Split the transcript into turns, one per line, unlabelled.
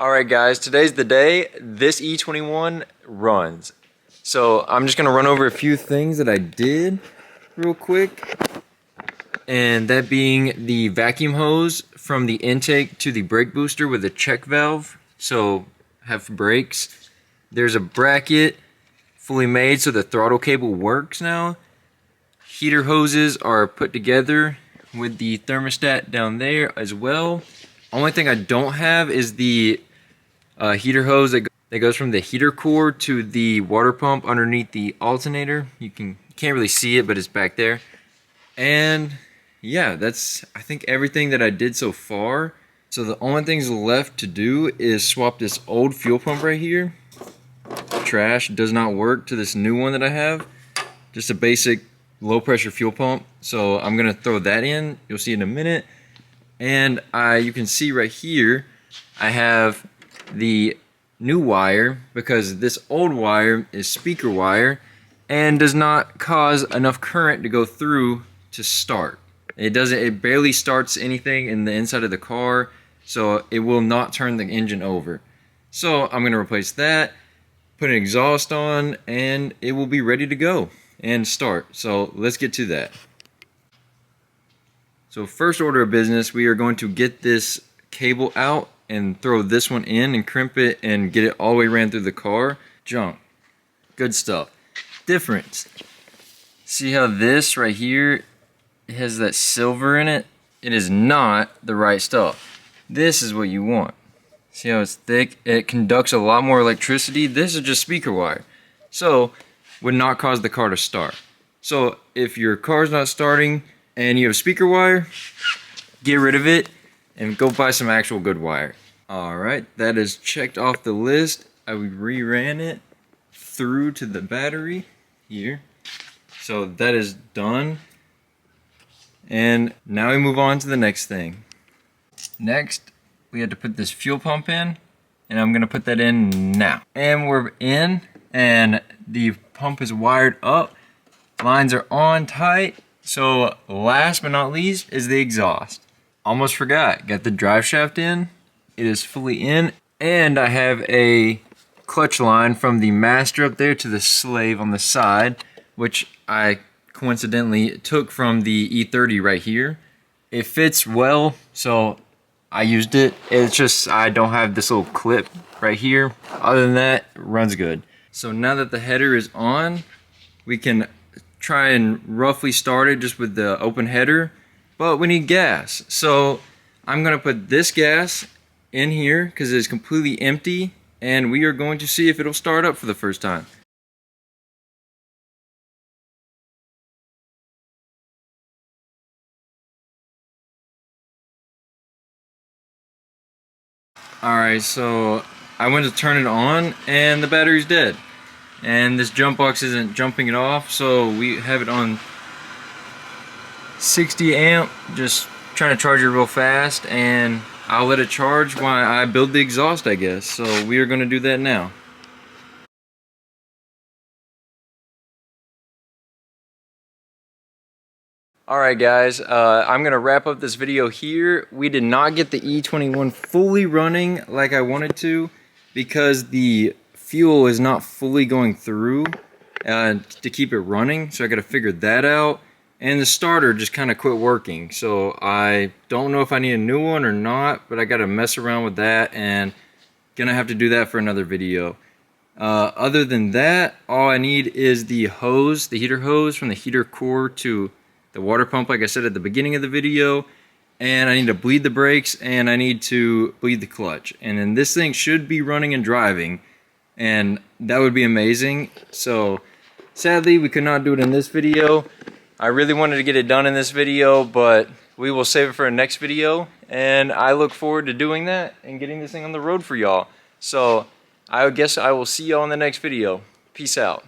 Alright guys, today's the day this E21 runs. So I'm just going to run over a few things that I did real quick. And that being the vacuum hose from the intake to the brake booster with a check valve. So have brakes. There's a bracket fully made so the throttle cable works now. Heater hoses are put together with the thermostat down there as well. Only thing I don't have is the heater hose that goes from the heater core to the water pump underneath the alternator. You can't really see it, but it's back there. And yeah, that's I think everything that I did so far. So the only things left to do is swap this old fuel pump right here. Trash, does not work, to this new one that I have. Just a basic low pressure fuel pump. So I'm gonna throw that in. You'll see in a minute. And you can see right here, I have the new wire because this old wire is speaker wire and does not cause enough current to go through to start. It barely starts anything in the inside of the car, so it will not turn the engine over. So I'm going to replace that, put an exhaust on, and it will be ready to go and start. So let's get to that. So first order of business, we are going to get this cable out and throw this one in and crimp it and get it all the way ran through the car. Junk. Good stuff. Difference. See how this right here has that silver in it? It is not the right stuff. This is what you want. See how it's thick? It conducts a lot more electricity. This is just speaker wire. So, would not cause the car to start. So, if your car's not starting and you have speaker wire, get rid of it and go buy some actual good wire. Alright, that is checked off the list. I reran it through to the battery here. So that is done. And now we move on to the next thing. Next, we had to put this fuel pump in, and I'm gonna put that in now. And we're in, and the pump is wired up. Lines are on tight. So last but not least is the exhaust. Almost forgot, got the drive shaft in. It is fully in, and I have a clutch line from the master up there to the slave on the side, which I coincidentally took from the E30 right here. It fits well, so I used it. It's just I don't have this little clip right here. Other than that, it runs good. So now that the header is on, we can try and roughly start it just with the open header, but we need gas. So I'm gonna put this gas in here because it's completely empty, and we are going to see if it'll start up for the first time. Alright, so I went to turn it on and the battery's dead. And this jump box isn't jumping it off, so we have it on 60 amp, just trying to charge it real fast, and I'll let it charge while I build the exhaust, I guess. So we are going to do that now. Alright guys, I'm going to wrap up this video here. We did not get the E21 fully running like I wanted to because the fuel is not fully going through to keep it running, so I got to figure that out. And the starter just kind of quit working, so I don't know if I need a new one or not, but I got to mess around with that and gonna have to do that for another video. Other than that, all I need is the hose, the heater hose from the heater core to the water pump, like I said at the beginning of the video, and I need to bleed the brakes and I need to bleed the clutch, and then this thing should be running and driving, and that would be amazing. So sadly we could not do it in this video. I really wanted to get it done in this video, but we will save it for a next video, and I look forward to doing that and getting this thing on the road for y'all. So I guess I will see y'all in the next video. Peace out.